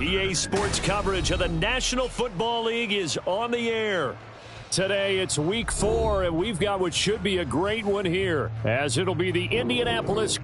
EA Sports coverage of the National Football League is on the air. Today it's week 4, and we've got what should be a great one here, as it'll be the Indianapolis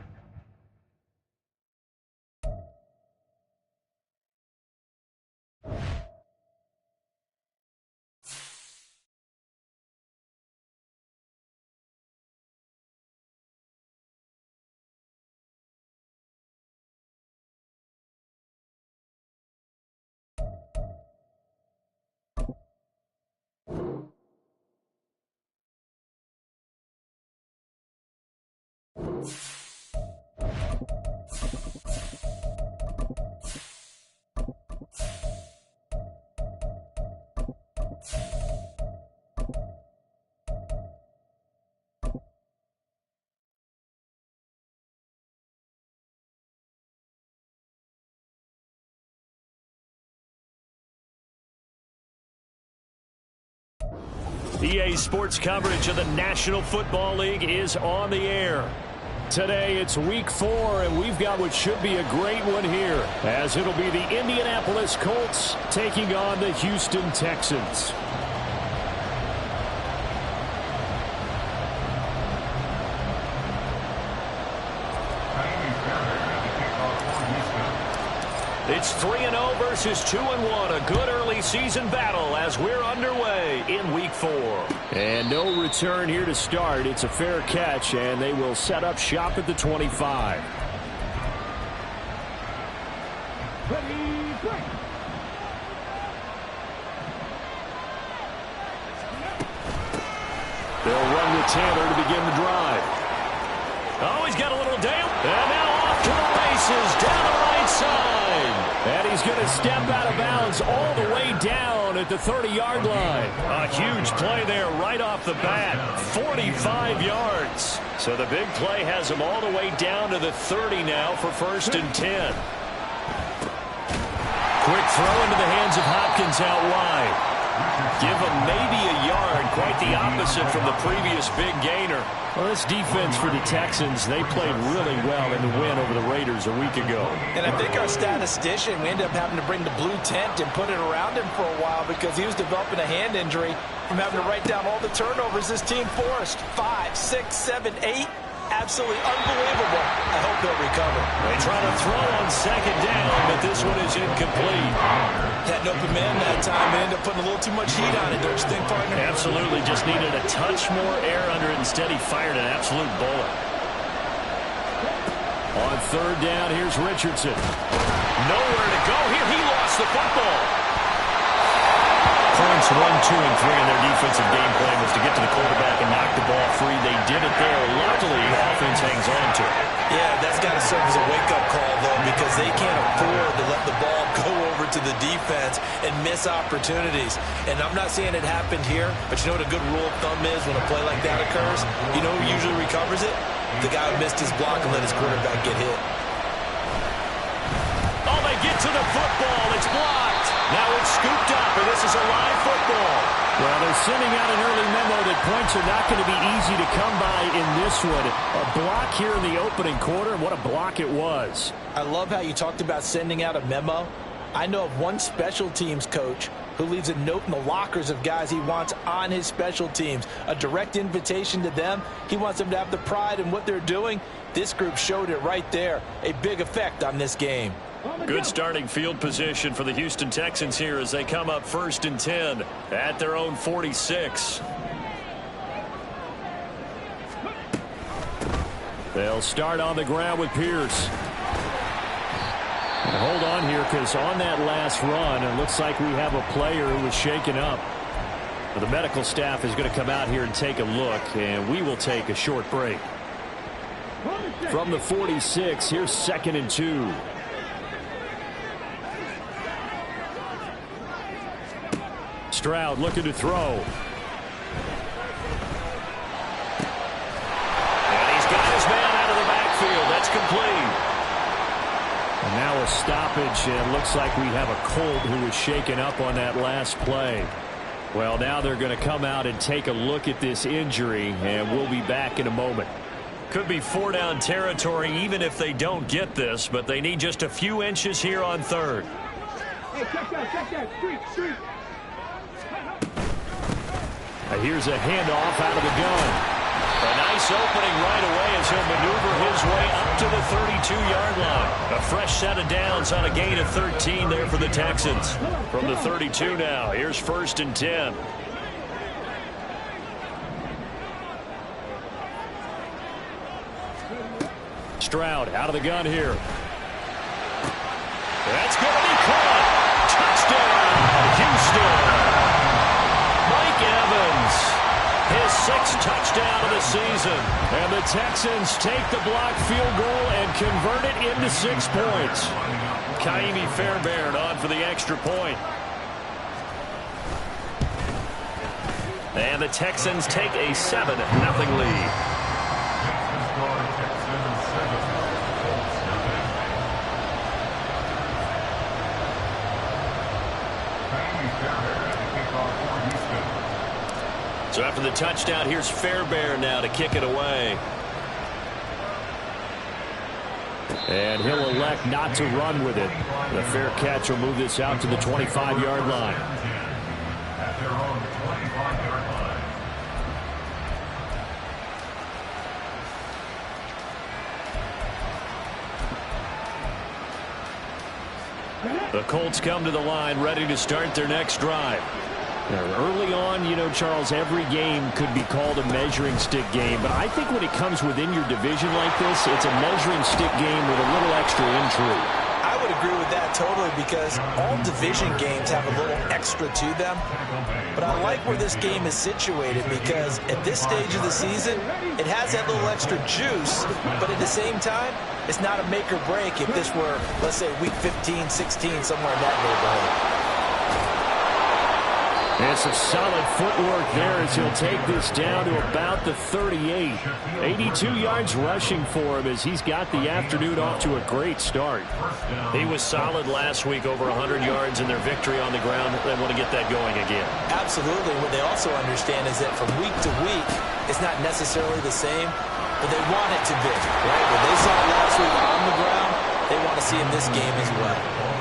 EA Sports coverage of the National Football League is on the air. Today it's week 4, and we've got what should be a great one here, as it'll be the Indianapolis Colts taking on the Houston Texans. It's 3-0 versus 2-1. A good early season battle as we're underway in week 4. And no return here to start. It's a fair catch, and they will set up shop at the 25. Ready, break. They'll run with Taylor to begin the drive. Oh, he's got a little down. And now off to the races down the right side. And he's going to step out of bounds all the way down at the 30-yard line. A huge play there right off the bat. 45 yards. So the big play has him all the way down to the 30 now for 1st and 10. Quick throw into the hands of Hopkins out wide. Give him maybe a yard, quite the opposite from the previous big gainer. Well, this defense for the Texans, they played really well in the win over the Raiders a week ago. And I think our statistician, we ended up having to bring the blue tent and put it around him for a while because he was developing a hand injury from having to write down all the turnovers this team forced. 5, 6, 7, 8. Absolutely unbelievable. I hope he'll recover. They try to throw on 2nd down, but this one is incomplete. Had an open man that time and ended up putting a little too much heat on it, don't you think, partner? Absolutely. Just needed a touch more air under it. Instead, he fired an absolute bullet. On 3rd down, here's Richardson. Nowhere to go here. He lost the football. Points 1, 2, and 3 in their defensive game plan was to get to the quarterback and knock the ball free. They did it there. Luckily, offense hangs on to it. Yeah, that's got to serve as a wake-up call, though, because they can't afford to let the ball go over to the defense and miss opportunities. And I'm not saying it happened here, but you know what a good rule of thumb is when a play like that occurs? You know who usually recovers it? The guy who missed his block and let his quarterback get hit. Oh, they get to the football. It's blocked. Now it's scooped up, and this is a live football. Well, they're sending out an early memo that points are not going to be easy to come by in this one. A block here in the opening quarter, and what a block it was. I love how you talked about sending out a memo. I know of one special teams coach who leaves a note in the lockers of guys he wants on his special teams. A direct invitation to them. He wants them to have the pride in what they're doing. This group showed it right there. A big effect on this game. Good starting field position for the Houston Texans here as they come up 1st and 10 at their own 46. They'll start on the ground with Pierce. And hold on here, because on that last run, it looks like we have a player who was shaken up. The medical staff is going to come out here and take a look, and we will take a short break. From the 46, here's 2nd and 2. Stroud looking to throw. And he's got his man out of the backfield. That's complete. And now a stoppage, and it looks like we have a Colt who was shaken up on that last play. Well, now they're going to come out and take a look at this injury, and we'll be back in a moment. Could be 4-down territory even if they don't get this, but they need just a few inches here on 3rd. Hey, check that. Street. Here's a handoff out of the gun. A nice opening right away as he'll maneuver his way up to the 32-yard line. A fresh set of downs on a gain of 13 there for the Texans. From the 32 now, here's 1st and 10. Stroud out of the gun here. That's going to be caught. Touchdown, Houston. Mike Evans, his 6th touchdown of the season. And the Texans take the blocked field goal and convert it into 6 points. Kaimi Fairbairn on for the extra point. And the Texans take a 7-0 lead. So after the touchdown, here's Fairbairn now to kick it away. And he'll elect not to run with it. The fair catch will move this out to the 25-yard line. At their own 25-yard line. The Colts come to the line ready to start their next drive. Early on, you know, Charles, every game could be called a measuring stick game. But I think when it comes within your division like this, it's a measuring stick game with a little extra intrigue. I would agree with that totally because all division games have a little extra to them. But I like where this game is situated because at this stage of the season, it has that little extra juice. But at the same time, it's not a make or break if this were, let's say, week 15, 16, somewhere in that neighborhood. And some solid footwork there as he'll take this down to about the 38. 82 yards rushing for him as he's got the afternoon off to a great start. He was solid last week, over 100 yards in their victory on the ground. They want to get that going again. Absolutely. What they also understand is that from week to week, it's not necessarily the same, but they want it to be. Right? When they saw it last week on the ground, they want to see in this game as well.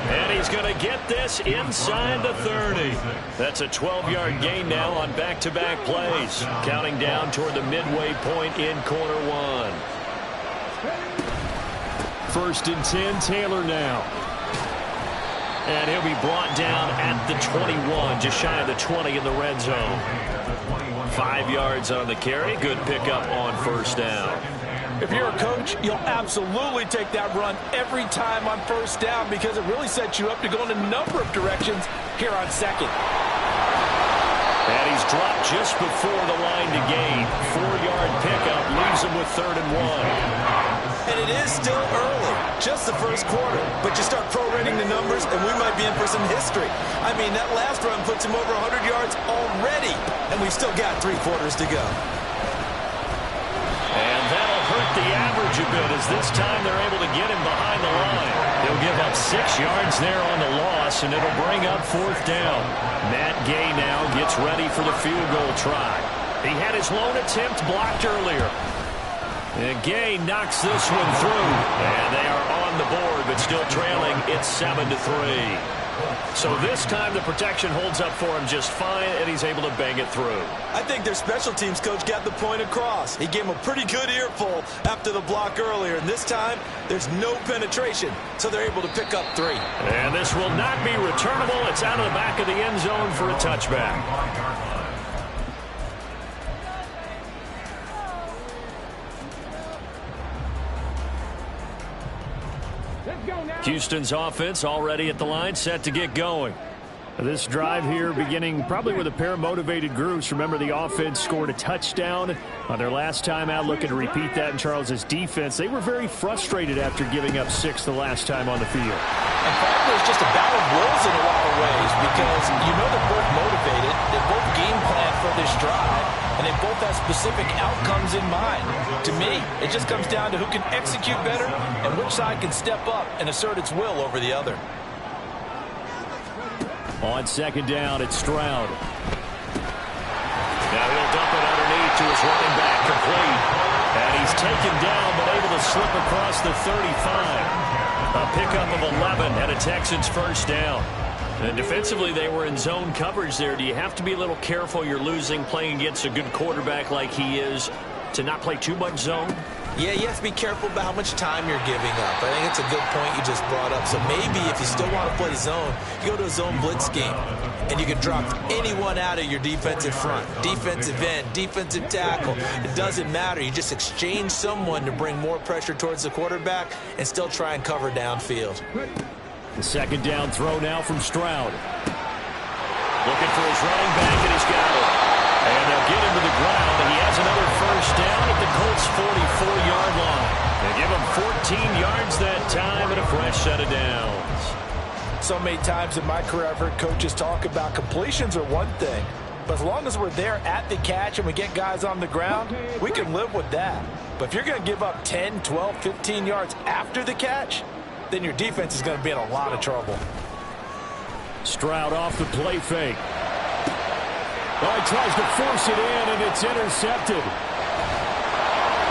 And he's going to get this inside the 30. That's a 12-yard gain now on back-to-back plays. Counting down toward the midway point in quarter one. 1st and 10, Taylor now. And he'll be brought down at the 21, just shy of the 20 in the red zone. 5 yards on the carry. Good pickup on 1st down. If you're a coach, you'll absolutely take that run every time on 1st down because it really sets you up to go in a number of directions here on 2nd. And he's dropped just before the line to gain. 4-yard pickup leaves him with 3rd and 1. And it is still early, just the 1st quarter. But you start prorating the numbers, and we might be in for some history. I mean, that last run puts him over 100 yards already, and we've still got 3 quarters to go. And that'll hurt the average a bit as this time they're able to get him behind the line. He'll give up 6 yards there on the loss, and it'll bring up 4th down. Matt Gay now gets ready for the field goal try. He had his lone attempt blocked earlier. And Gay knocks this one through. And they are on the board, but still trailing. It's 7-3. So this time the protection holds up for him just fine, and he's able to bang it through. I think their special teams coach got the point across. He gave him a pretty good earful after the block earlier, and this time there's no penetration, so they're able to pick up 3. And this will not be returnable. It's out of the back of the end zone for a touchback. Houston's offense already at the line, set to get going. This drive here beginning probably with a pair of motivated groups. Remember, the offense scored a touchdown on their last time out. Looking to repeat that in Charles's defense. They were very frustrated after giving up 6 the last time on the field. And frankly, it's just a battle of wills in a lot of ways because you know they're both motivated. They both game plan for this drive, and they both have specific outcomes in mind. To me, it just comes down to who can execute better and which side can step up and assert its will over the other. On 2nd down, it's Stroud. Now he'll dump it underneath to his running back, complete. And he's taken down, but able to slip across the 35. A pickup of 11 and a Texans 1st down. And defensively, they were in zone coverage there. Do you have to be a little careful? You're losing playing against a good quarterback like he is to not play too much zone? Yeah, you have to be careful about how much time you're giving up. I think it's a good point you just brought up. So maybe if you still want to play zone, you go to a zone blitz scheme, and you can drop anyone out of your defensive front, defensive end, defensive tackle. It doesn't matter. You just exchange someone to bring more pressure towards the quarterback and still try and cover downfield. The second down throw now from Stroud. Looking for his running back, and he's got it. And they'll get him to the ground, and he has another first down at the Colts' 44-yard line. They give him 14 yards that time and a fresh set of downs. So many times in my career, I've heard coaches talk about completions are one thing, but as long as we're there at the catch and we get guys on the ground, we can live with that. But if you're going to give up 10, 12, 15 yards after the catch, then your defense is going to be in a lot of trouble. Stroud off the play fake. Oh, he tries to force it in, and it's intercepted.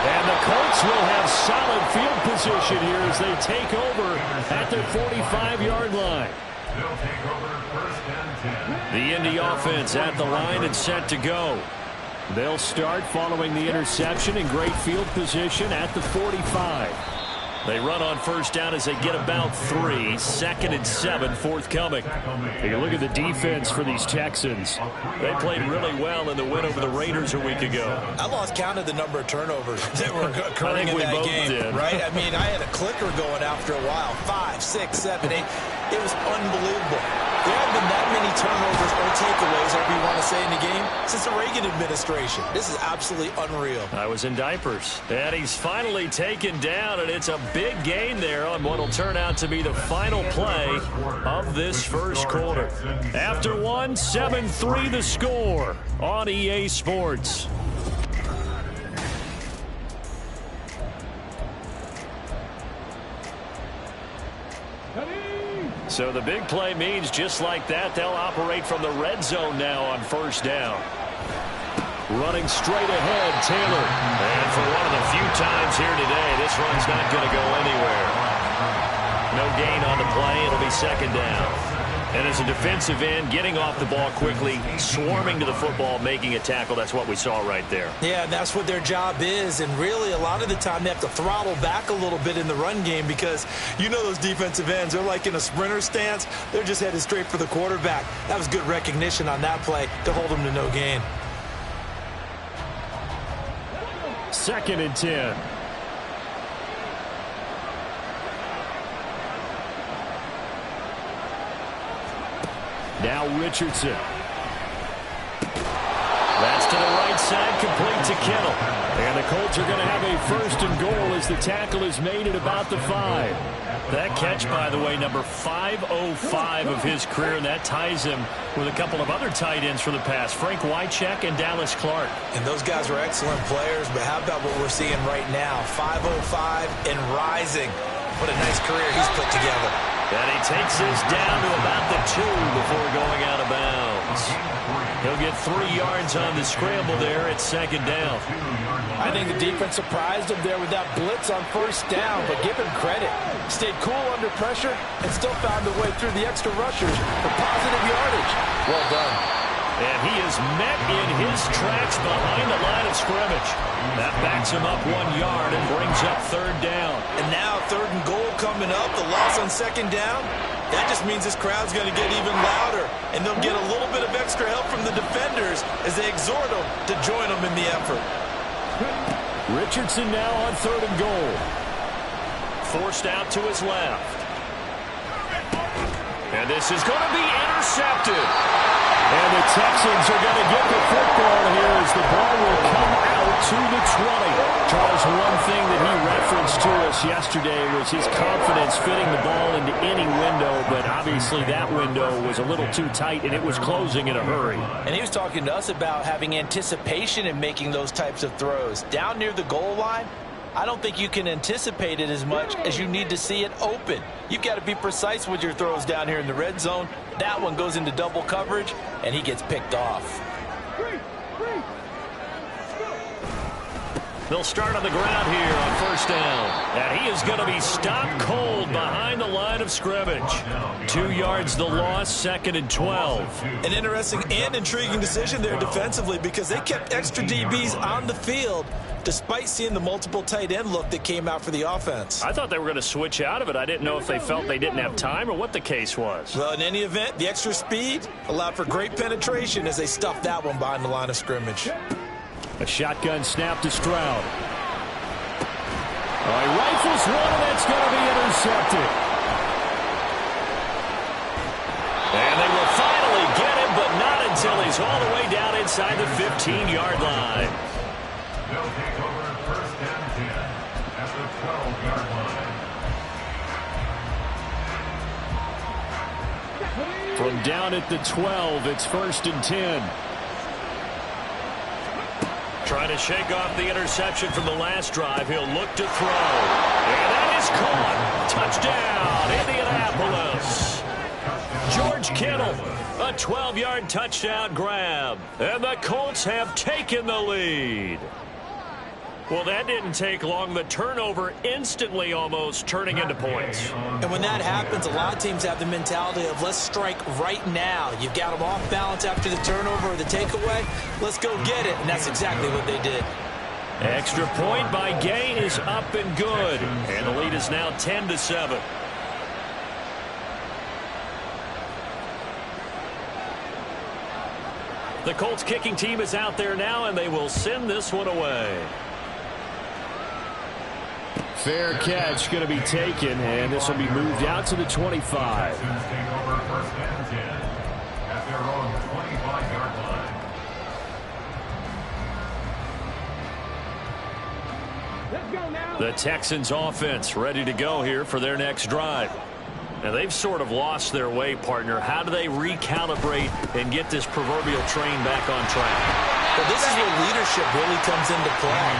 And the Colts will have solid field position here as they take over at their 45-yard line. The Indy offense at the line and set to go. They'll start following the interception in great field position at the 45. They run on first down as they get about 3. 2nd and 7 forthcoming. Take a look at the defense for these Texans. They played really well in the win over the Raiders a week ago. I lost count of the number of turnovers that were occurring in that game. Did. Right? I mean, I had a clicker going after a while. 5, 6, 7, 8. It was unbelievable. There haven't been that many turnovers or takeaways, whatever you want to say, in the game since the Reagan administration. This is absolutely unreal. I was in diapers. And he's finally taken down, and it's a big gain there on what will turn out to be the final play of this first quarter. After one, 7-3 the score on EA Sports. So the big play means just like that, they'll operate from the red zone now on first down. Running straight ahead, Taylor. And for one of the few times here today, this run's not going to go anywhere. No gain on the play. It'll be second down. And as a defensive end, getting off the ball quickly, swarming to the football, making a tackle, that's what we saw right there. Yeah, that's what their job is. And really, a lot of the time, they have to throttle back a little bit in the run game because you know those defensive ends, they're like in a sprinter stance. They're just headed straight for the quarterback. That was good recognition on that play to hold them to no gain. 2nd and 10. Now Richardson. That's to the right side, complete to Kittle. And the Colts are going to have a 1st and goal as the tackle is made at about the 5. That catch, by the way, number 505 of his career, and that ties him with a couple of other tight ends for the past, Frank Wycheck and Dallas Clark. And those guys were excellent players, but how about what we're seeing right now? 505 and rising. What a nice career he's put together. And he takes this down to about the 2 before going out of bounds. He'll get 3 yards on the scramble there at 2nd down. I think the defense surprised him there with that blitz on first down, but give him credit. Stayed cool under pressure and still found a way through the extra rushers for positive yardage. Well done. And he is met in his tracks behind the line of scrimmage. That backs him up 1 yard and brings up 3rd down. And now 3rd and goal coming up, the loss on 2nd down. That just means this crowd's going to get even louder, and they'll get a little bit of extra help from the defenders as they exhort them to join them in the effort. Richardson now on 3rd and goal. Forced out to his left. And this is going to be intercepted. And the Texans are going to get the football here as the ball will come out to the 20. Charles, one thing that he referenced to us yesterday was his confidence fitting the ball into any window, but obviously that window was a little too tight, and it was closing in a hurry. And he was talking to us about having anticipation in making those types of throws. Down near the goal line, I don't think you can anticipate it as much as you need to see it open. You've got to be precise with your throws down here in the red zone. That one goes into double coverage, and he gets picked off. They'll start on the ground here on first down. And he is going to be stopped cold behind the line of scrimmage. 2 yards the loss, 2nd and 12. An interesting and intriguing decision there defensively because they kept extra DBs on the field despite seeing the multiple tight end look that came out for the offense. I thought they were going to switch out of it. I didn't know if they felt they didn't have time or what the case was. Well, in any event, the extra speed allowed for great penetration as they stuffed that one behind the line of scrimmage. A shotgun snap to Stroud. Oh, he rifles one, and that's going to be intercepted. And they will finally get him, but not until he's all the way down inside the 15-yard line. They'll take over first and 10 at the 12-yard line. From down at the 12, it's 1st and 10. Trying to shake off the interception from the last drive. He'll look to throw. And that is caught. Touchdown, Indianapolis. George Kittle, a 12-yard touchdown grab. And the Colts have taken the lead. Well, that didn't take long. The turnover instantly almost turning into points. And when that happens, a lot of teams have the mentality of let's strike right now. You've got them off balance after the turnover or the takeaway. Let's go get it. And that's exactly what they did. Extra point by Gay is up and good. And the lead is now 10-7. The Colts kicking team is out there now, and they will send this one away. Fair catch going to be taken, and this will be moved out to the 25. Take over first and 10 at their own 25-yard line. Let's go now. The Texans offense ready to go here for their next drive. Now, they've sort of lost their way, partner. How do they recalibrate and get this proverbial train back on track? Well, this is where leadership really comes into play.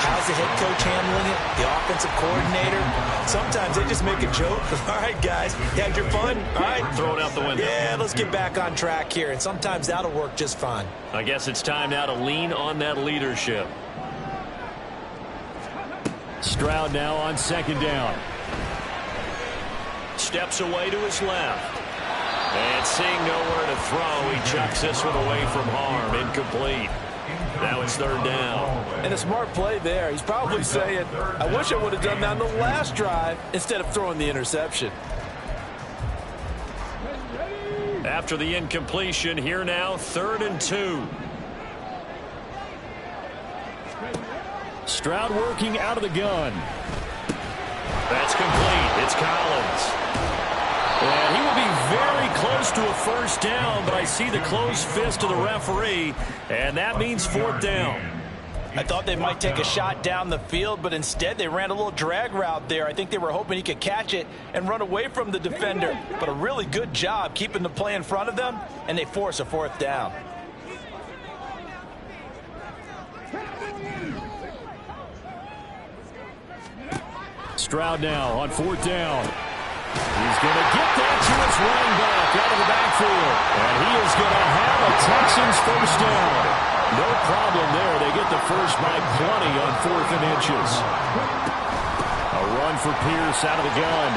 How's the head coach handling it? The offensive coordinator? Sometimes they just make a joke. All right, guys, you had your fun? All right. Throw it out the window. Yeah, let's get back on track here. And sometimes that'll work just fine. I guess it's time now to lean on that leadership. Stroud now on 2nd down. Steps away to his left. And seeing nowhere to throw, he chucks this one away from harm. Incomplete. Now it's 3rd down. And a smart play there. He's probably saying, I wish I would have done that on the last drive instead of throwing the interception. After the incompletion, here now, 3rd and 2. Stroud working out of the gun. That's complete. It's Collins. And he will be very close to a 1st down, but I see the closed fist of the referee, and that means 4th down. I thought they might take a shot down the field, but instead they ran a little drag route there. I think they were hoping he could catch it and run away from the defender. But a really good job keeping the play in front of them, and they force a 4th down. Stroud now on 4th down. He's going to get that to his running back out of the backfield. And he is going to have a Texans 1st down. No problem there. They get the first by plenty on 4th and inches. A run for Pierce out of the gun.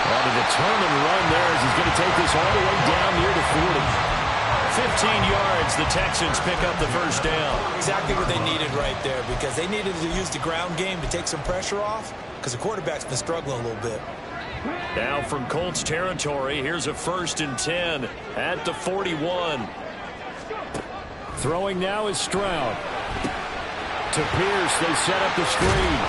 And a determined run there as he's going to take this all the way down near the 40. 15 yards, the Texans pick up the 1st down. Exactly what they needed right there because they needed to use the ground game to take some pressure off because the quarterback's been struggling a little bit. Now from Colts territory, here's a 1st and 10 at the 41. Throwing now is Stroud. To Pierce, they set up the screen.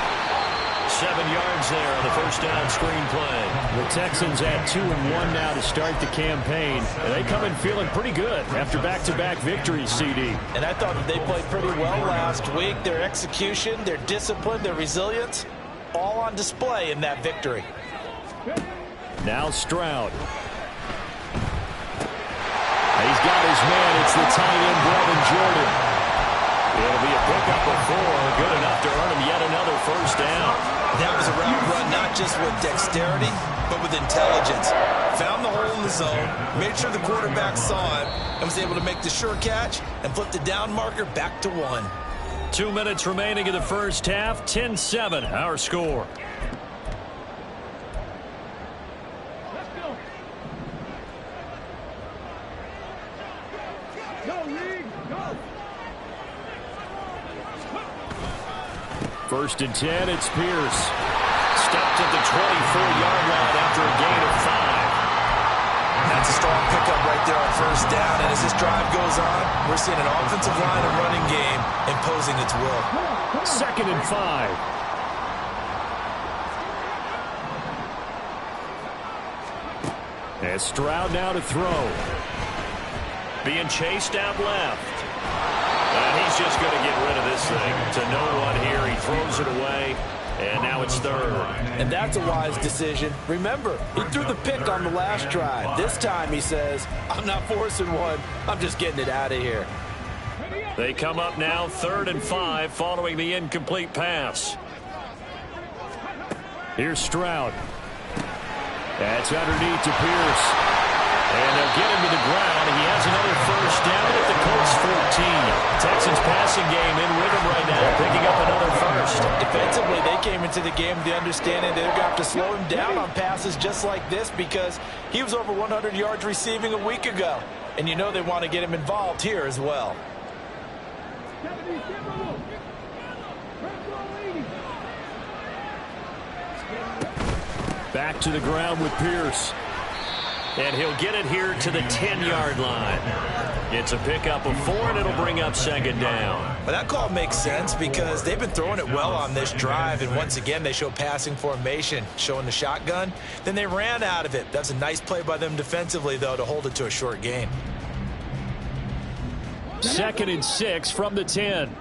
7 yards there on the 1st down screen play. The Texans at 2-1 now to start the campaign. And they come in feeling pretty good after back-to-back victories, CD. And I thought that they played pretty well last week. Their execution, their discipline, their resilience, all on display in that victory. Now Stroud. He's got his man. It's the tight end, Brevin Jordan. It'll be a pickup of 4. Good enough to earn him yet another 1st down. That was a route run not just with dexterity, but with intelligence. Found the hole in the zone, made sure the quarterback saw it, and was able to make the sure catch and flip the down marker back to 1. 2 minutes remaining in the first half. 10-7, our score. Let's go. Go, Reed. Go. First and 10, it's Pierce. Stopped at the 24-yard line after a gain of 5. That's a strong pickup right there on first down. And as this drive goes on, we're seeing an offensive line and running game imposing its will. 2nd and 5. And Stroud now to throw. Being chased out left. And he's just going to get rid of this thing. To no one here. He throws it away. And now it's 3rd. And that's a wise decision. Remember, he threw the pick on the last drive. This time he says, I'm not forcing one. I'm just getting it out of here. They come up now 3rd and 5 following the incomplete pass. Here's Stroud. That's underneath to Pierce. And they'll get him to the ground. He has another first down at the Colts 14. Texans passing game in rhythm right now, picking up another first. Defensively, they came into the game with the understanding they're going to have to slow him down on passes just like this because he was over 100 yards receiving a week ago. And you know they want to get him involved here as well. Back to the ground with Pierce. And he'll get it here to the 10-yard line. It's a pickup of 4, and it'll bring up 2nd down. Well, that call makes sense because they've been throwing it well on this drive, and once again they show passing formation, showing the shotgun. Then they ran out of it. That's a nice play by them defensively, though, to hold it to a short gain. 2nd and 6 from the 10.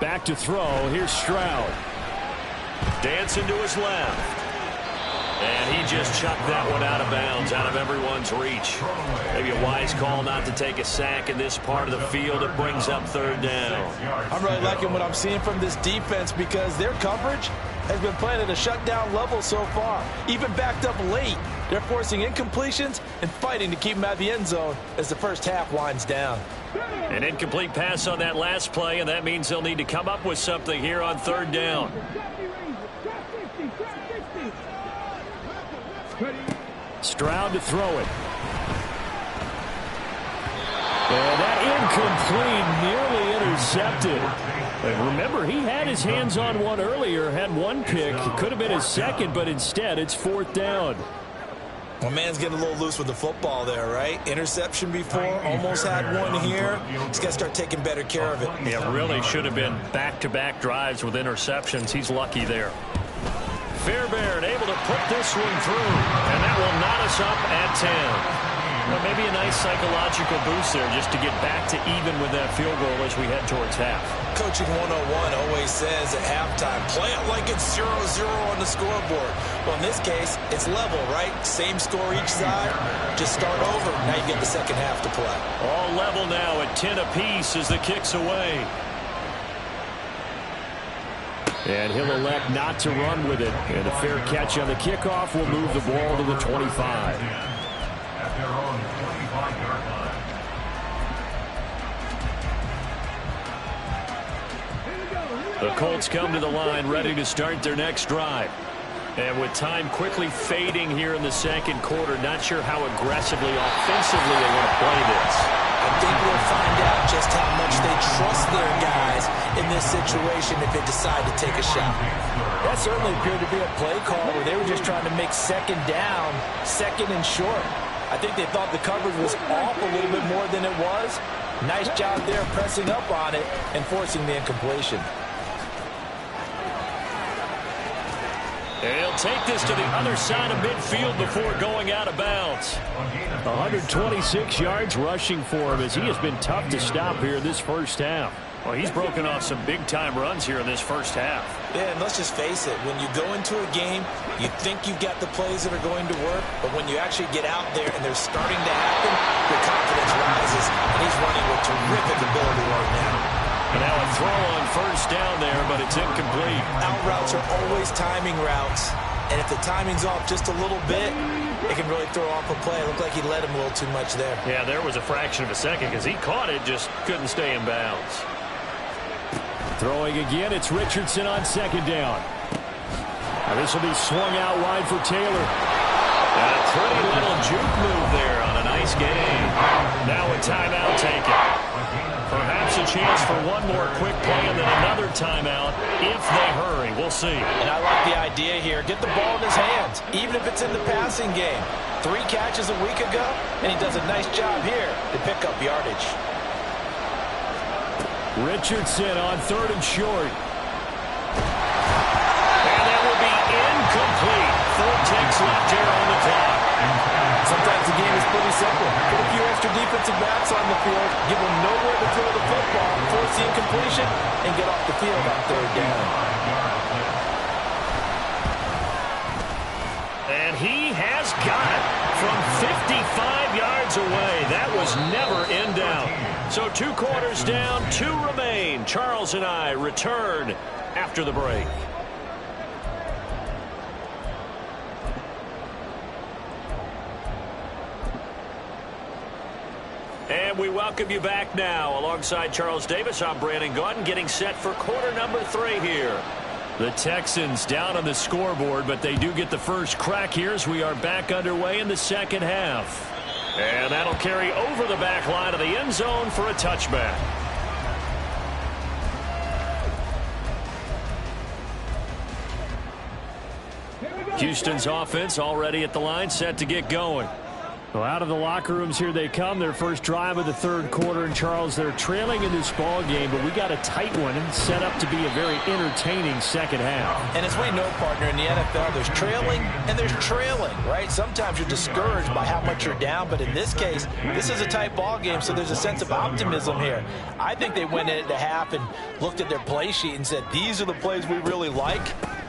Back to throw. Here's Stroud. Dancing to his left. And he just chucked that one out of bounds, out of everyone's reach. Maybe a wise call not to take a sack in this part of the field. It brings up 3rd down. I'm really liking what I'm seeing from this defense because their coverage has been playing at a shutdown level so far. Even backed up late, they're forcing incompletions and fighting to keep them out of the end zone as the first half winds down. An incomplete pass on that last play, and that means they'll need to come up with something here on 3rd down. Stroud to throw it. And that incomplete, nearly intercepted. And remember, he had his hands on one earlier, had one pick. It could have been his 2nd, but instead it's 4th down. Well, man's getting a little loose with the football there, right? Interception before, almost had one here. He's got to start taking better care of it. Yeah, really should have been back-to-back drives with interceptions. He's lucky there. Fairbairn able to put this one through, and that will knot us up at 10. Well, maybe a nice psychological boost there just to get back to even with that field goal as we head towards half. Coaching 101 always says at halftime, play it like it's 0-0 on the scoreboard. Well, in this case, it's level, right? Same score each side. Just start over. Now you get the second half to play. All level now at 10 apiece as the kick's away. And he'll elect not to run with it. And a fair catch on the kickoff will move the ball to the 25. At their own 25-yard line. The Colts come to the line ready to start their next drive. And with time quickly fading here in the 2nd quarter, not sure how aggressively, offensively they want to play this. I think we'll find out just how much they trust their guys in this situation if they decide to take a shot. That certainly appeared to be a play call where they were just trying to make 2nd down, 2nd and short. I think they thought the coverage was off a little bit more than it was. Nice job there pressing up on it and forcing the incompletion. He'll take this to the other side of midfield before going out of bounds. 126 yards rushing for him as he has been tough to stop here this first half. Well, he's broken off some big-time runs here in this first half. Yeah, and let's just face it. When you go into a game, you think you've got the plays that are going to work, but when you actually get out there and they're starting to happen, your confidence rises, and he's running with terrific ability right now. And now a throw on first down there, but it's incomplete. Out routes are always timing routes. And if the timing's off just a little bit, it can really throw off a play. It looked like he led him a little too much there. Yeah, there was a fraction of a second because he caught it, just couldn't stay in bounds. Throwing again, it's Richardson on second down. Now this will be swung out wide for Taylor. And a pretty little juke move there on a nice gain. Now a timeout taken. Perhaps a chance for one more quick play and then another timeout if they hurry. We'll see. And I like the idea here. Get the ball in his hands, even if it's in the passing game. 3 catches a week ago, and he does a nice job here to pick up yardage. Richardson on 3rd and short. And that will be incomplete. 4 ticks left here on the clock. Sometimes the game is pretty simple. Put a few extra defensive backs on the field, give them nowhere to throw the football, force the incompletion, and get off the field on 3rd down. And he has got it from 55 yards away. That was never in doubt. So 2 quarters down, 2 remain. Charles and I return after the break. And we welcome you back now. Alongside Charles Davis, I'm Brandon Gaudin, getting set for quarter number 3 here. The Texans down on the scoreboard, but they do get the first crack here as we are back underway in the second half. And that'll carry over the back line of the end zone for a touchback. Houston's offense already at the line, set to get going. Well, out of the locker rooms here they come. Their first drive of the 3rd quarter. And Charles, they're trailing in this ball game, but we got a tight one and set up to be a very entertaining second half. And as we know, partner, in the NFL, there's trailing and there's trailing, right? Sometimes you're discouraged by how much you're down, but in this case, this is a tight ball game, so there's a sense of optimism here. I think they went into half and looked at their play sheet and said, these are the plays we really like.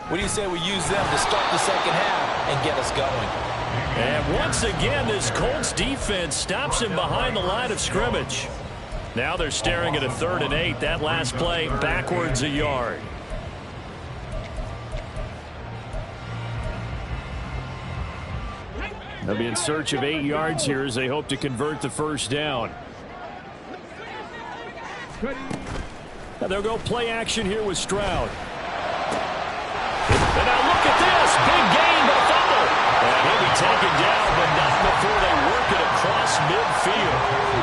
What do you say we use them to start the second half and get us going? And once again, this Colts defense stops him behind the line of scrimmage. Now they're staring at a 3rd and 8. That last play backwards a yard. They'll be in search of 8 yards here as they hope to convert the first down. Now they'll go play action here with Stroud. And now look at this. Big gain, but a fumble. And he'll be taken down, but not before they work it across midfield.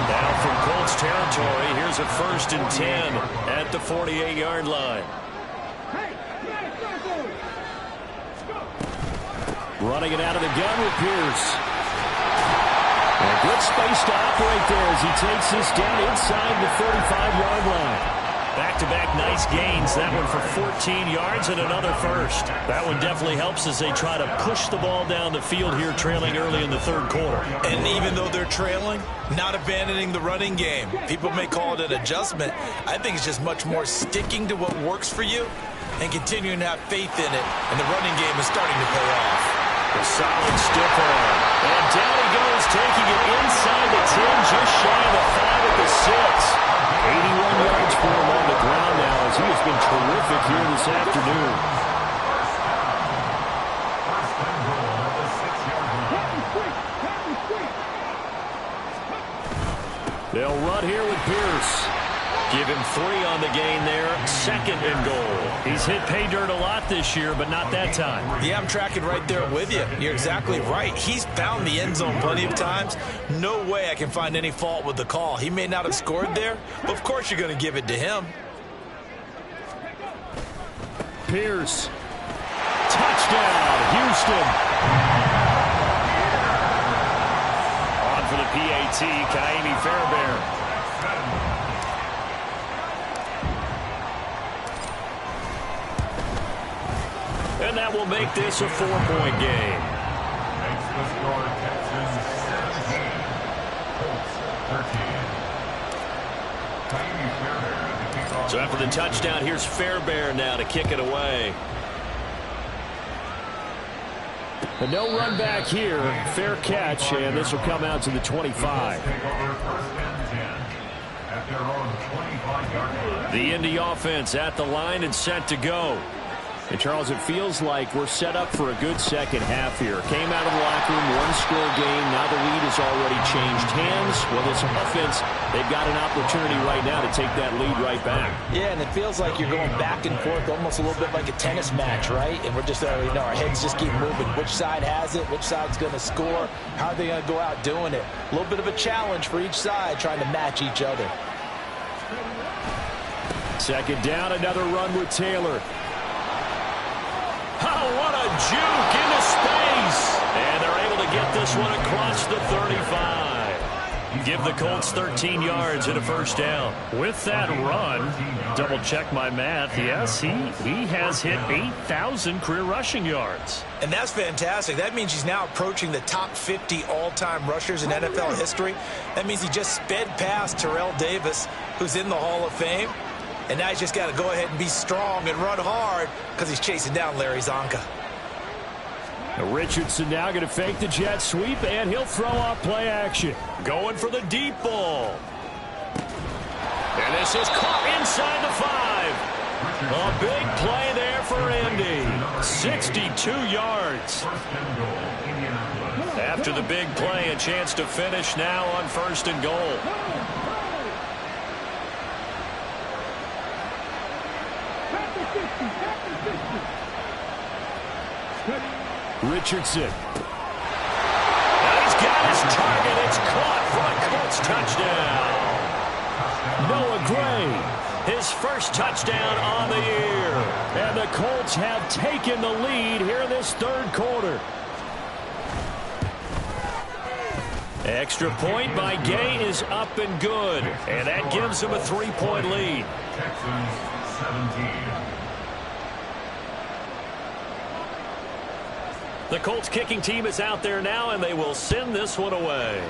Now from Colts territory, here's a 1st and 10 at the 48-yard line. Running it out of the gun with Pierce. And a good space to operate there as he takes this down inside the 35-yard line. Back-to-back nice gains. That one for 14 yards and another first. That one definitely helps as they try to push the ball down the field here, trailing early in the 3rd quarter. And even though they're trailing, not abandoning the running game. People may call it an adjustment. I think it's just much more sticking to what works for you and continuing to have faith in it. And the running game is starting to pay off. A solid stiff arm. And down he goes, taking it inside the 10, just shy of the 5 at the 6. 81 yards for him on the ground now as he has been terrific here this afternoon. They'll run here with Pierce. Give him 3 on the gain there. 2nd and goal. He's hit pay dirt a lot this year, but not that time. Yeah, I'm tracking right there with you. You're exactly right. He's found the end zone plenty of times. No way I can find any fault with the call. He may not have scored there, but of course you're going to give it to him. Pierce. Touchdown, Houston. On for the PAT, Kaimi Fairbairn. And that will make this a 4-point game. Makes the score Texans 17, Colts 13. So after the touchdown, here's Fairbairn now to kick it away. But no run back here. Fair catch, and this will come out to the 25. At their own 25-yard line. The Indy offense at the line and set to go. And, Charles, it feels like we're set up for a good second half here. Came out of the locker room, one-score game. Now the lead has already changed hands. Well, this offense, they've got an opportunity right now to take that lead right back. Yeah, and it feels like you're going back and forth, almost a little bit like a tennis match, right? And we're just, our heads just keep moving. Which side has it? Which side's going to score? How are they going to go out doing it? A little bit of a challenge for each side, trying to match each other. Second down, another run with Taylor. Oh, what a juke into space. And they're able to get this one across the 35. Give the Colts 13 yards and a first down. With that run, double check my math. Yes, he has hit 8,000 career rushing yards. And that's fantastic. That means he's now approaching the top 50 all-time rushers in NFL history. That means he just sped past Terrell Davis, who's in the Hall of Fame. And now he's just got to go ahead and be strong and run hard because he's chasing down Larry Zonka. Richardson now going to fake the jet sweep, and he'll throw off play action. Going for the deep ball. And this is caught inside the 5. A big play there for Andy. 62 yards. After the big play, a chance to finish now on 1st and goal. Richardson. Now he's got his target. It's caught for a Colts touchdown. Noah Gray, his first touchdown on the year. And the Colts have taken the lead here in this third quarter. Extra point by Gay is up and good. And that gives them a 3-point lead. Texans 17. The Colts kicking team is out there now, and they will send this one away.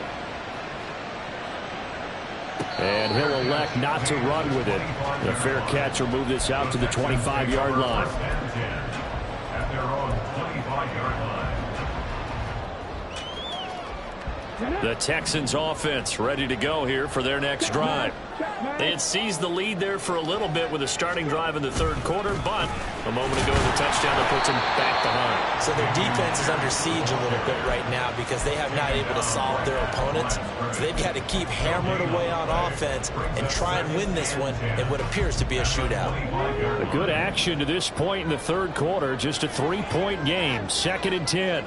And he'll elect not to run with it. The fair catch will move this out to the 25-yard line. At their own 25-yard line. The Texans offense ready to go here for their next drive. They had seized the lead there for a little bit with a starting drive in the third quarter, but a moment ago the touchdown that puts them back behind. So their defense is under siege a little bit right now because they have not able to solve their opponents. So they've got to keep hammering away on offense and try and win this one in what appears to be a shootout. A good action to this point in the third quarter. Just a 3-point game. 2nd and 10.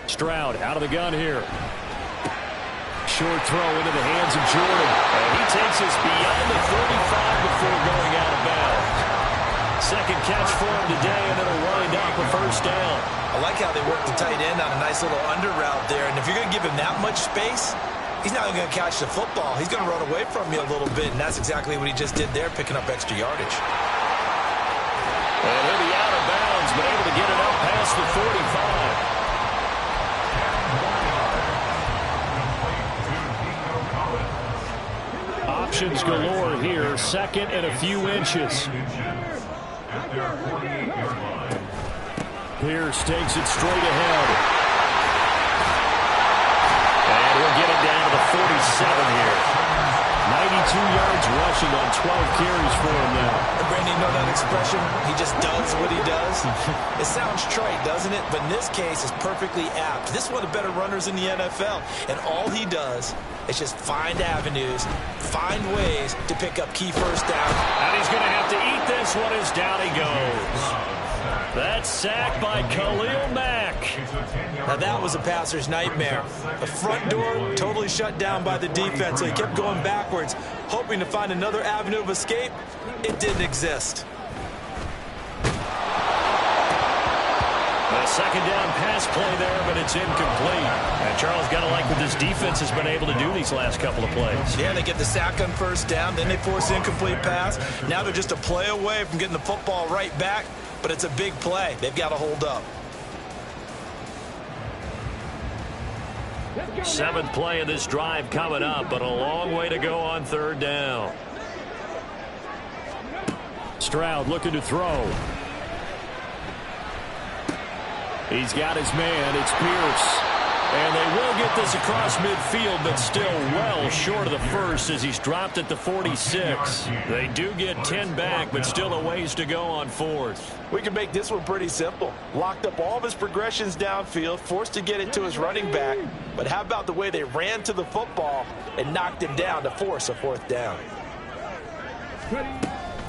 Stroud out of the gun here. Short throw into the hands of Jordan. And he takes us beyond the 35 before going out of bounds. Second catch for him today, and it'll wind up a first down. I like how they work the tight end on a nice little under route there. And if you're going to give him that much space, he's not going to catch the football. He's going to run away from you a little bit, and that's exactly what he just did there, picking up extra yardage. And he'll be out of bounds, but able to get it up past the 45. Options galore here. 2nd and a few inches. Pierce takes it straight ahead. And we'll get it down to the 47 here. 92 yards rushing on 12 carries for him now. Brandon, you know that expression? He just does what he does. It sounds trite, doesn't it? But in this case, it's perfectly apt. This is one of the better runners in the NFL. And all he does is just find avenues, find ways to pick up key first down. And he's going to have to eat this one as down he goes. That sack by Khalil Mack. Now that was a passer's nightmare. The front door totally shut down by the defense, so he kept going backwards, hoping to find another avenue of escape. It didn't exist. A second down pass play there, but it's incomplete. And Charles, got to like what this defense has been able to do these last couple of plays. Yeah, they get the sack on first down, then they force the incomplete pass. Now they're just a play away from getting the football right back, but it's a big play. They've got to hold up. 7th play of this drive coming up, but a long way to go on 3rd down. Stroud looking to throw. He's got his man. It's Pierce. And they will get this across midfield, but still well short of the first as he's dropped at the 46. They do get 10 back, but still a ways to go on fourth. We can make this one pretty simple. Locked up all of his progressions downfield, forced to get it to his running back. But how about the way they ran to the football and knocked him down to force a fourth down?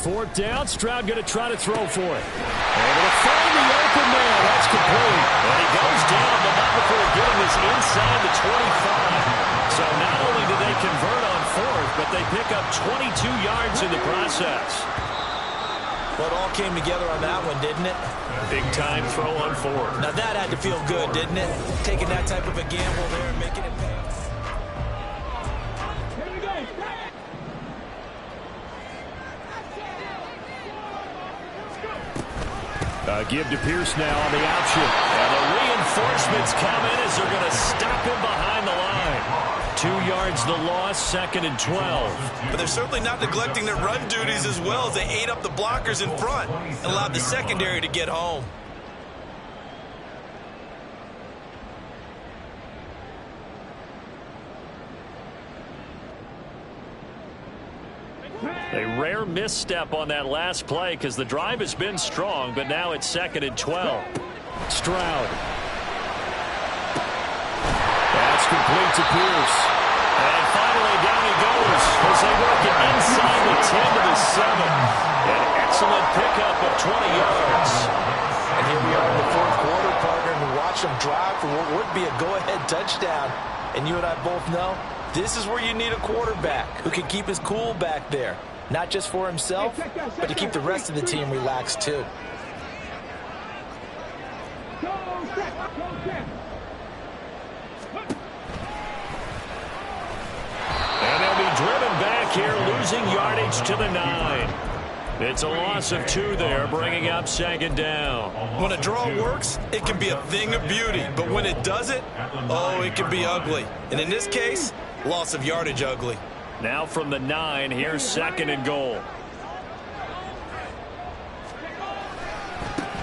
Fourth down, Stroud going to try to throw for it. Able to find the open man. That's complete. And he goes down, but not before getting this inside the 25. So not only do they convert on fourth, but they pick up 22 yards in the process. Well, it all came together on that one, didn't it? Big time throw on fourth. Now that had to feel good, didn't it? Taking that type of a gamble there and making it pay. Give to Pierce now on the option. And the reinforcements come in as they're going to stop him behind the line. 2 yards the loss, 2nd and 12. But they're certainly not neglecting their run duties as well as they ate up the blockers in front and allowed the secondary to get home. A rare misstep on that last play because the drive has been strong, but now it's 2nd and 12. Stroud. That's complete to Pierce. And finally down he goes as they work it inside the 10 to the 7. An excellent pickup of 20 yards. And here we are in the fourth quarter, partner, and we watch them drive for what would be a go-ahead touchdown. And you and I both know this is where you need a quarterback who can keep his cool back there. Not just for himself, but to keep the rest of the team relaxed too. And they'll be driven back here, losing yardage to the 9. It's a loss of 2 there, bringing up 2nd down. When a draw works, it can be a thing of beauty. But when it doesn't, oh, it can be ugly. And in this case, loss of yardage ugly. Now from the 9, here's 2nd and goal.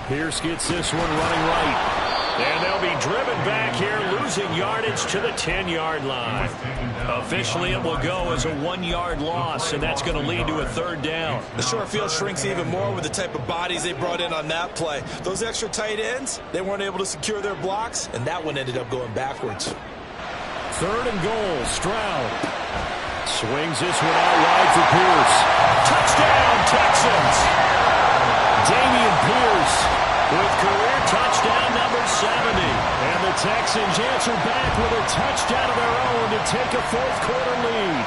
Pierce gets this one running right. And they'll be driven back here, losing yardage to the 10-yard line. Officially, it will go as a 1-yard loss, and that's going to lead to a 3rd down. The short field shrinks even more with the type of bodies they brought in on that play. Those extra tight ends, they weren't able to secure their blocks, and that one ended up going backwards. 3rd and goal, Stroud. Swings this one out wide for Pierce. Touchdown, Texans! Dameon Pierce with career touchdown number 70. And the Texans answer back with a touchdown of their own to take a fourth-quarter lead.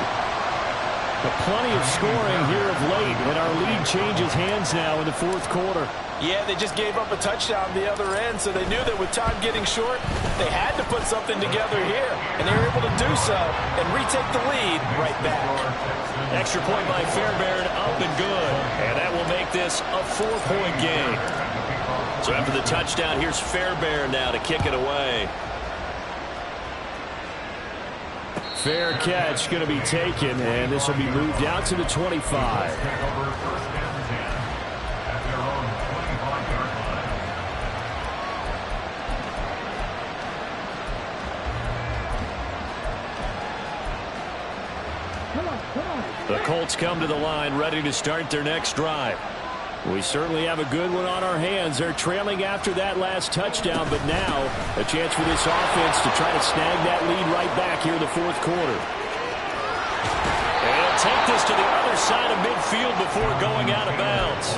But plenty of scoring here of late, and our lead changes hands now in the fourth quarter. Yeah, they just gave up a touchdown the other end, so they knew that with time getting short, they had to put something together here. And they were able to do so and retake the lead right back. Extra point by Fairbairn, up and good. And that will make this a 4-point game. So after the touchdown, here's Fairbairn now to kick it away. Fair catch going to be taken, and this will be moved out to the 25. The Colts come to the line ready to start their next drive. We certainly have a good one on our hands. They're trailing after that last touchdown, but now a chance for this offense to try to snag that lead right back here in the fourth quarter. And he'll take this to the other side of midfield before going out of bounds.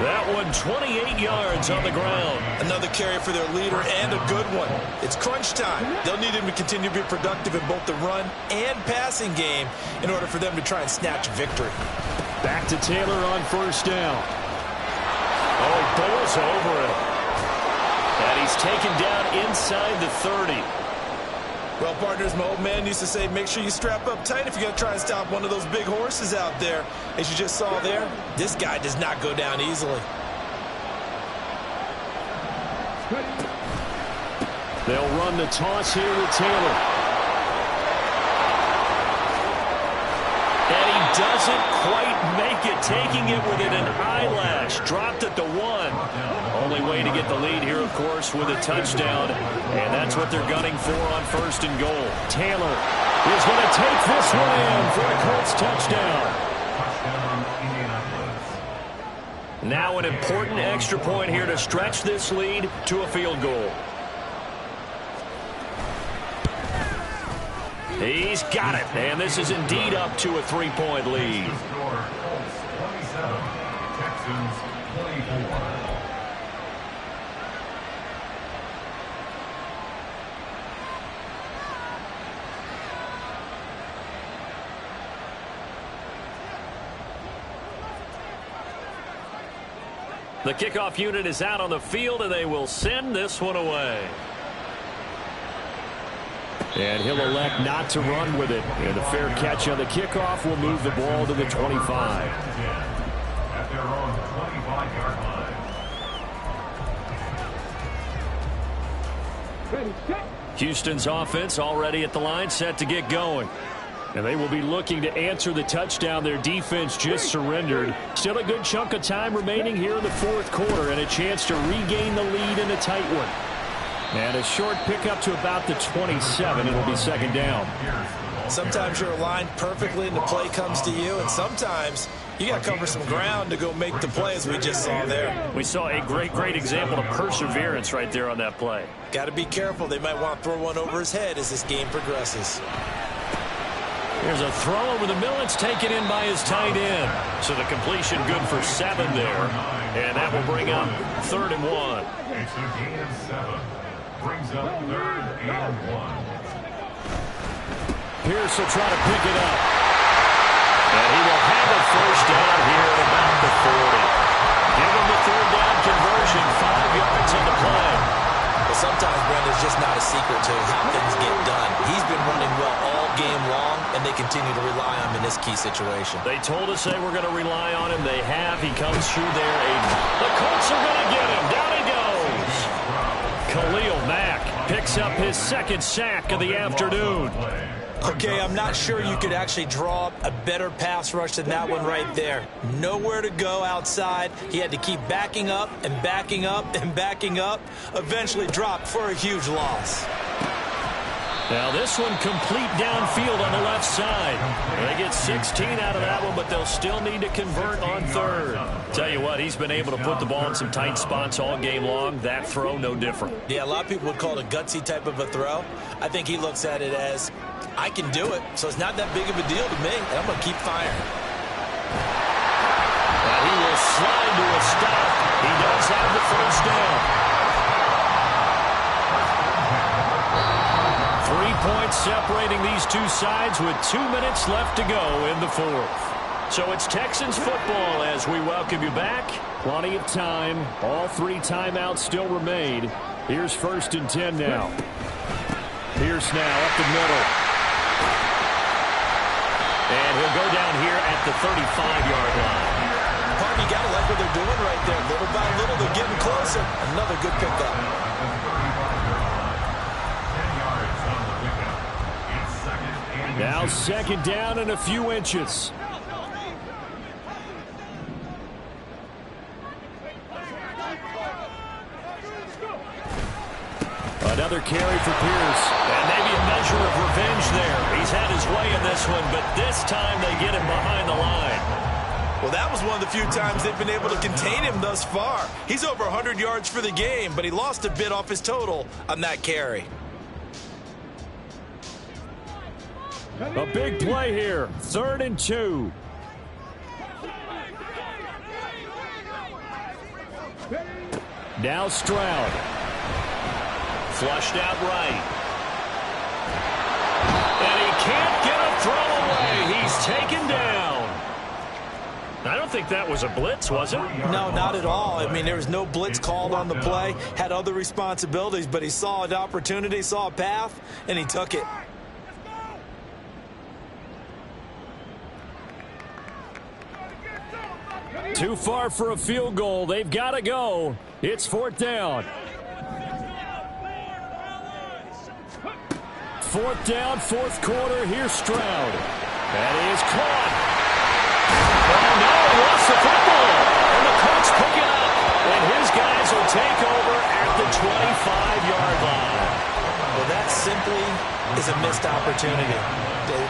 That one 28 yards on the ground. Another carry for their leader and a good one. It's crunch time. They'll need him to continue to be productive in both the run and passing game in order for them to try and snatch victory. Back to Taylor on first down. Oh, Bulls over it. And he's taken down inside the 30. Well, partners, my old man used to say, make sure you strap up tight if you're going to try and stop one of those big horses out there. As you just saw there, this guy does not go down easily. They'll run the toss here with Taylor. And he doesn't quite make it, taking it within an eyelash. Dropped at the 1. Only way to get the lead here, of course, with a touchdown. And that's what they're gunning for on 1st and goal. Taylor is going to take this one in for a Colts touchdown. Now an important extra point here to stretch this lead to a field goal. He's got it, and this is indeed up to a 3-point lead. The kickoff unit is out on the field, and they will send this one away. And he'll elect not to run with it. And the fair catch on the kickoff will move the ball to the 25. At their own 25-yard line. Houston's offense already at the line, set to get going. And they will be looking to answer the touchdown their defense just surrendered. Still a good chunk of time remaining here in the 4th quarter, and a chance to regain the lead in a tight one. And a short pickup to about the 27. It'll be 2nd down. Sometimes you're aligned perfectly and the play comes to you, and sometimes you got to cover some ground to go make the play, as we just saw there. We saw a great example of perseverance right there on that play. Got to be careful. They might want to throw one over his head as this game progresses. Here's a throw over the middle. It's taken in by his tight end. So the completion good for 7 there. And that will bring up 3rd and 1. It's a gain of 7. Brings up 3rd and 1. Pierce will try to pick it up. And he will have a 1st down here at about the 40. Give him the 3rd down conversion. 5 yards on the play. But sometimes, Brent, it's just not a secret to how things get done. He's been running well all game long, and they continue to rely on him in this key situation. They told us they were going to rely on him. They have. He comes through there. The Colts are going to get him. Down he goes. Khalil Mack picks up his 2nd sack of the afternoon. Okay, I'm not sure you could actually draw up a better pass rush than that one right there. Nowhere to go outside. He had to keep backing up and backing up and backing up. Eventually dropped for a huge loss. Now this one complete downfield on the left side. They get 16 out of that one, but they'll still need to convert on 3rd. Tell you what, he's been able to put the ball in some tight spots all game long. That throw, no different. Yeah, a lot of people would call it a gutsy type of a throw. I think he looks at it as, I can do it, so it's not that big of a deal to me, and I'm going to keep firing. And he will slide to a stop. He does have the 1st down. 3 points separating these two sides with 2 minutes left to go in the 4th. So it's Texans football as we welcome you back. Plenty of time. All 3 timeouts still remain. Here's 1st and 10 now. Pierce now up the middle. And he'll go down here at the 35-yard line. Party, got to like what they're doing right there. Little by little, they're getting closer. Another good pickup. Now 2nd down and a few inches. Another carry for Pierce. And maybe a measure of revenge there. He's had his way in this one, but this time they get him behind the line. Well, that was one of the few times they've been able to contain him thus far. He's over 100 yards for the game, but he lost a bit off his total on that carry. A big play here. 3rd and 2. Now Stroud. Flushed out right. And he can't get a throw away. He's taken down. I don't think that was a blitz, was it? No, not at all. I mean, there was no blitz called on the play. Had other responsibilities, but he saw an opportunity, saw a path, and he took it. Too far for a field goal. They've got to go. It's 4th down. 4th down, 4th quarter. Here's Stroud. That is caught. no, he lost the football. And the Colts pick it up. And his guys will take over at the 25-yard line. Well, that simply is a missed opportunity.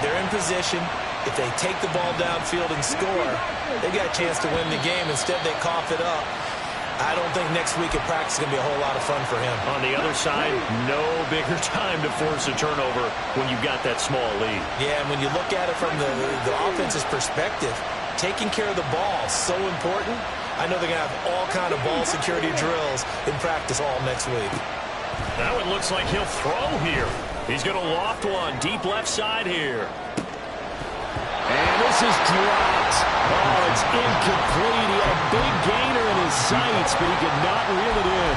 They're in position. If they take the ball downfield and score, they've got a chance to win the game. Instead, they cough it up. I don't think next week at practice is going to be a whole lot of fun for him. On the other side, no bigger time to force a turnover when you've got that small lead. Yeah, and when you look at it from the offense's perspective, taking care of the ball is so important. I know they're going to have all kind of ball security drills in practice all next week. That one looks like he'll throw here. He's going to loft one deep left side here. And this is dropped. Oh, it's incomplete. He had a big gainer in his sights, but he could not reel it in.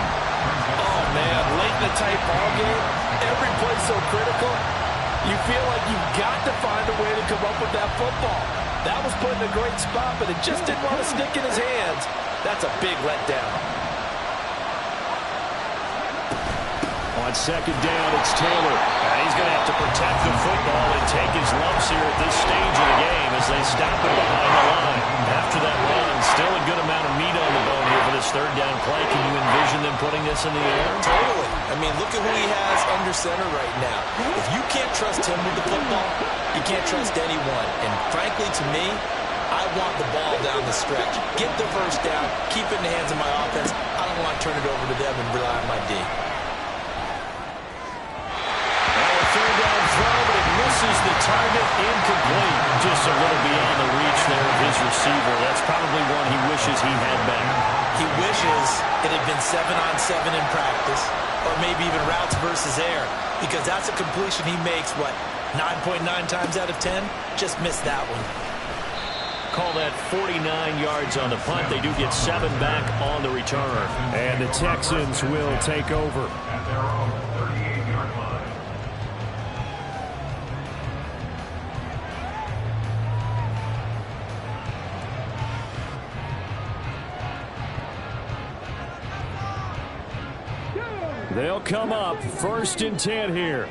Oh, man, late in the tight ball game, every play's so critical. You feel like you've got to find a way to come up with that football. That was put in a great spot, but it just didn't want to stick in his hands. That's a big letdown. On second down, it's Taylor. And he's going to have to protect the football and take his lumps here at this stage of the game as they stop him behind the line. After that run, still a good amount of meat on the bone here for this third down play. Can you envision them putting this in the air? Totally. I mean, look at who he has under center right now. If you can't trust him with the football, you can't trust anyone. And frankly, to me, I want the ball down the stretch. Get the first down, keep it in the hands of my offense. I don't want to turn it over to them and rely on my D. Third down throw, but it misses the target, incomplete. Just a little beyond the reach there of his receiver. That's probably one he wishes he had back. He wishes it had been 7-on-7 in practice, or maybe even routes versus air, because that's a completion he makes, what, 9.9 times out of 10? Just missed that one. Call that 49 yards on the punt. They do get 7 back on the return. And the Texans will take over. At their own 38-yard line. They'll come up 1st and 10 here.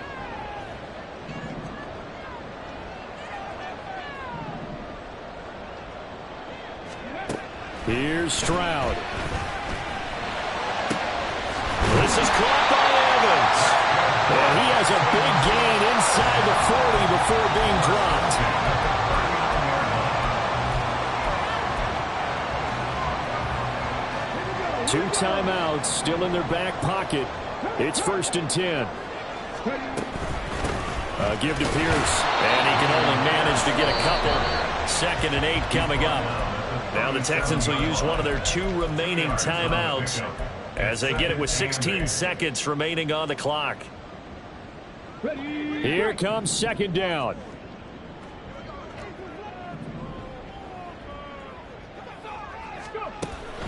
Here's Stroud. This is caught by Evans. And he has a big gain inside the 40 before being dropped. 2 timeouts still in their back pocket. It's 1st and 10. Give to Pierce. And he can only manage to get a couple. 2nd and 8 coming up. Now the Texans will use one of their 2 remaining timeouts as they get it with 16 seconds remaining on the clock. Here comes 2nd down.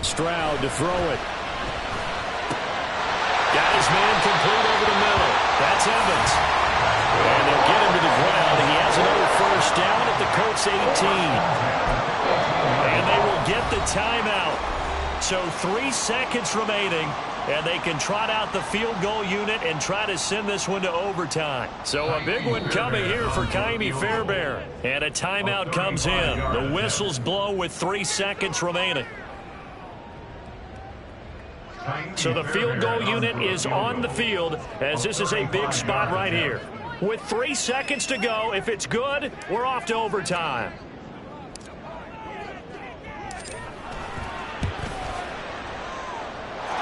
Stroud to throw it. Got his man complete over the middle. That's Evans. And they'll get him to the ground. He has another 1st down at the Colts 18. And they will get the timeout. So 3 seconds remaining. And they can trot out the field goal unit and try to send this one to overtime. So a big one coming here for Kymie Fairbairn. And a timeout comes in. The whistles blow with 3 seconds remaining. So the field goal unit is on the field as this is a big spot right here. With 3 seconds to go, if it's good, we're off to overtime.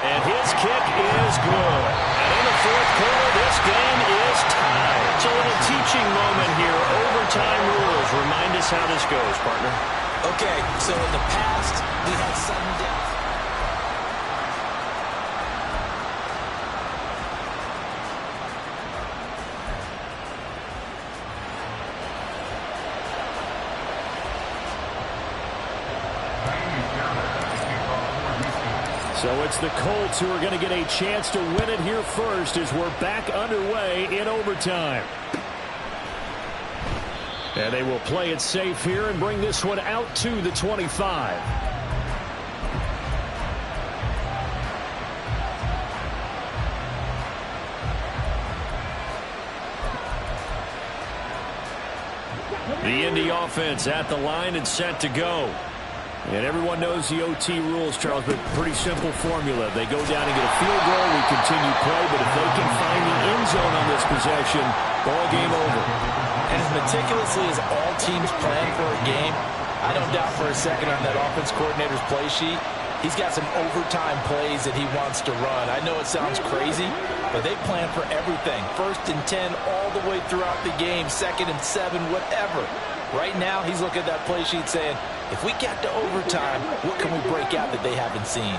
And his kick is good. And in the 4th quarter, this game is tied. It's a little teaching moment here. Overtime rules. Remind us how this goes, partner. Okay, so in the past, we had sudden death. So it's the Colts who are going to get a chance to win it here first as we're back underway in overtime. And they will play it safe here and bring this one out to the 25. The Indy offense at the line and set to go. And everyone knows the OT rules, Charles, but pretty simple formula. They go down and get a field goal, we continue play, but if they can find the end zone on this possession, ball game over. And as meticulously as all teams plan for a game, I don't doubt for a second on that offense coordinator's play sheet, he's got some overtime plays that he wants to run. I know it sounds crazy, but they plan for everything. 1st and 10 all the way throughout the game, 2nd and 7, whatever. Right now, he's looking at that play sheet saying, if we get to overtime, what can we break out that they haven't seen?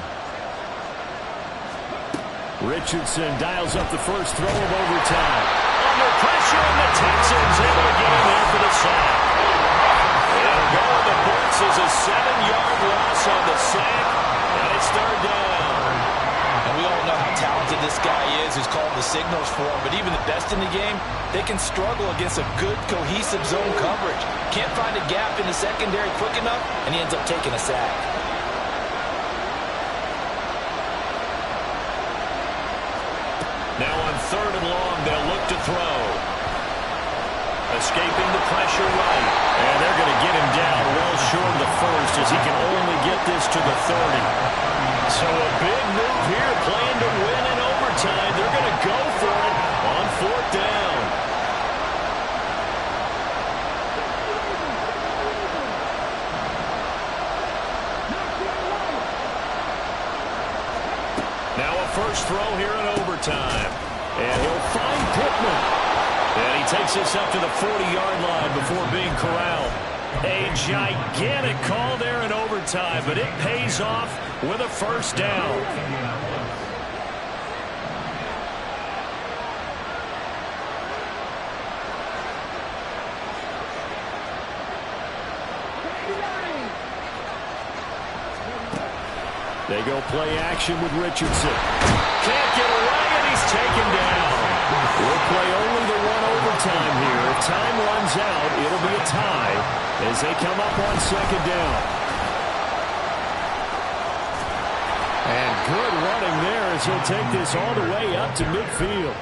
Richardson dials up the first throw of overtime. Under pressure, and the Texans able to get him there for the sack. And going the blitz is a 7-yard loss on the sack, and it's 3rd down. And we all know how talented this guy is who's calling the signals for him, but even the best in the game, they can struggle against a good, cohesive zone coverage. Can't find a gap in the secondary quick enough, and he ends up taking a sack. Now on 3rd and long, they'll look to throw. Escaping the pressure right. And they're going to get him down well short of the first as he can only get this to the 30. So a big move here, playing to win in overtime. They're going to go for it on 4th down. Now a first throw here in overtime. And he'll find Pittman. And he takes this up to the 40-yard line before being corralled. A gigantic call there in overtime, but it pays off with a first down. They go play action with Richardson. Can't get away, and he's taken down. We'll play only the one overtime here. If time runs out, it'll be a tie as they come up on 2nd down. And good running there as he'll take this all the way up to midfield.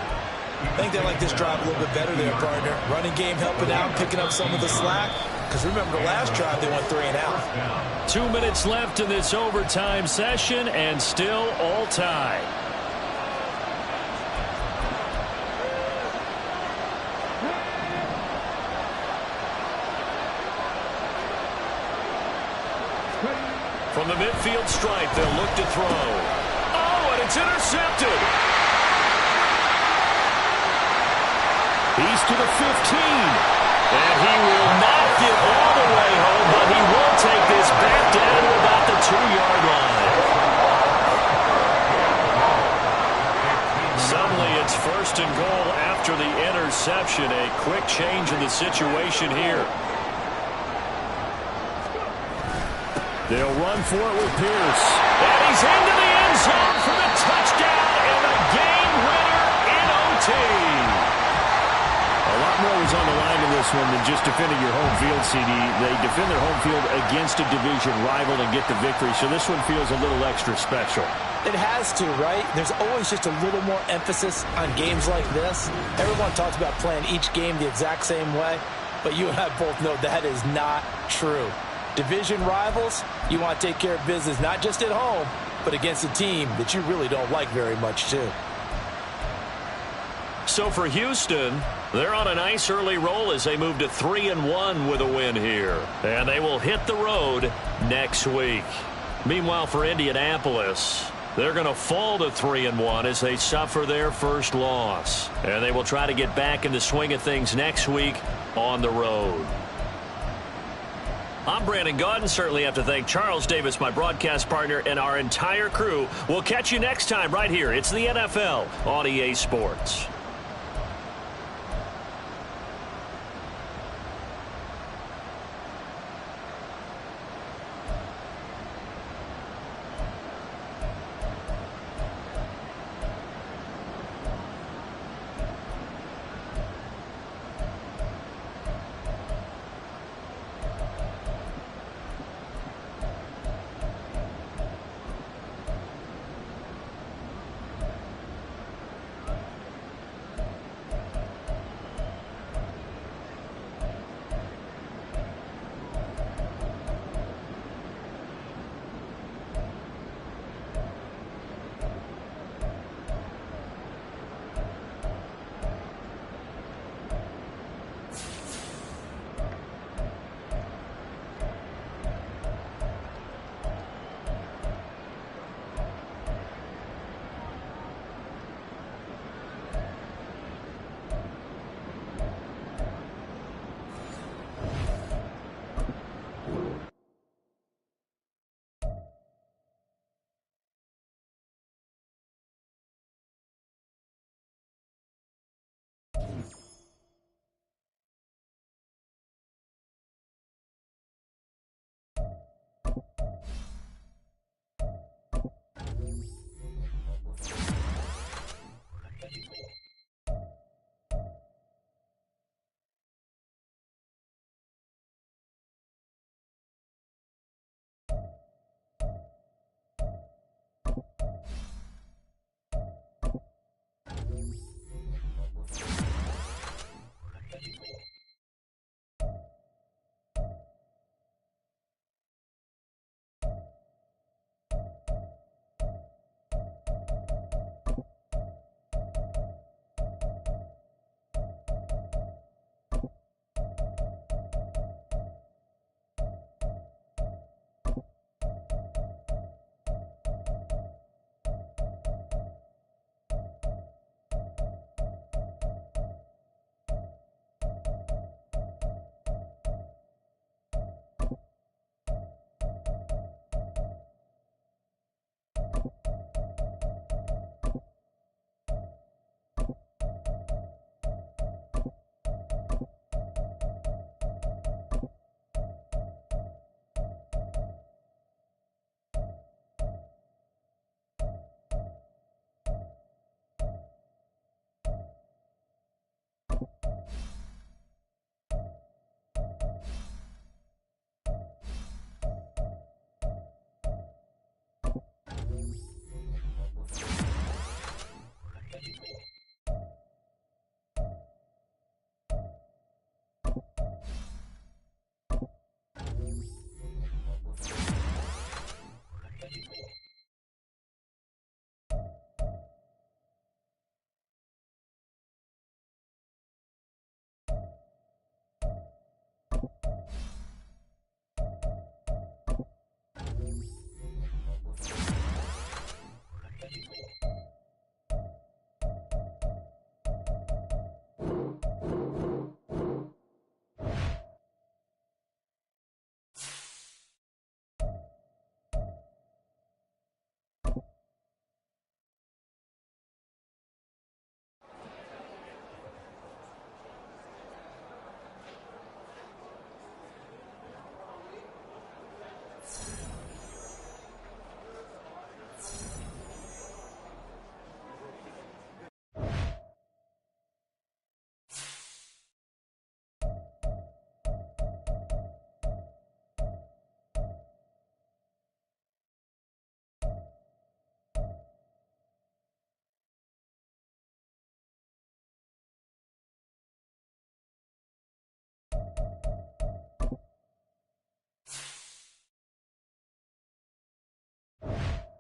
I think they like this drive a little bit better there, partner. Running game helping out, picking up some of the slack. Because remember, the last drive, they went 3 and out. 2 minutes left in this overtime session, and still all tied. From the midfield stripe, they'll look to throw. Oh, and it's intercepted. He's to the 15. And he will not get all the way home, but he will take this back down to about the 2-yard line. Suddenly it's 1st and goal after the interception. A quick change in the situation here. They'll run for it with Pierce. And he's into the end zone for the touchdown and the game winner in OT. A lot more was on the line in this one than just defending your home field, CD. They defend their home field against a division rival and get the victory, so this one feels a little extra special. It has to, right? There's always just a little more emphasis on games like this. Everyone talks about playing each game the exact same way, but you and I both know that is not true. Division rivals, you want to take care of business not just at home, but against a team that you really don't like very much, too. So for Houston, they're on a nice early roll as they move to 3-1 with a win here. And they will hit the road next week. Meanwhile, for Indianapolis, they're going to fall to 3-1 as they suffer their first loss. And they will try to get back in the swing of things next week on the road. I'm Brandon Gaudin. Certainly have to thank Charles Davis, my broadcast partner, and our entire crew. We'll catch you next time right here. It's the NFL on EA Sports. 10.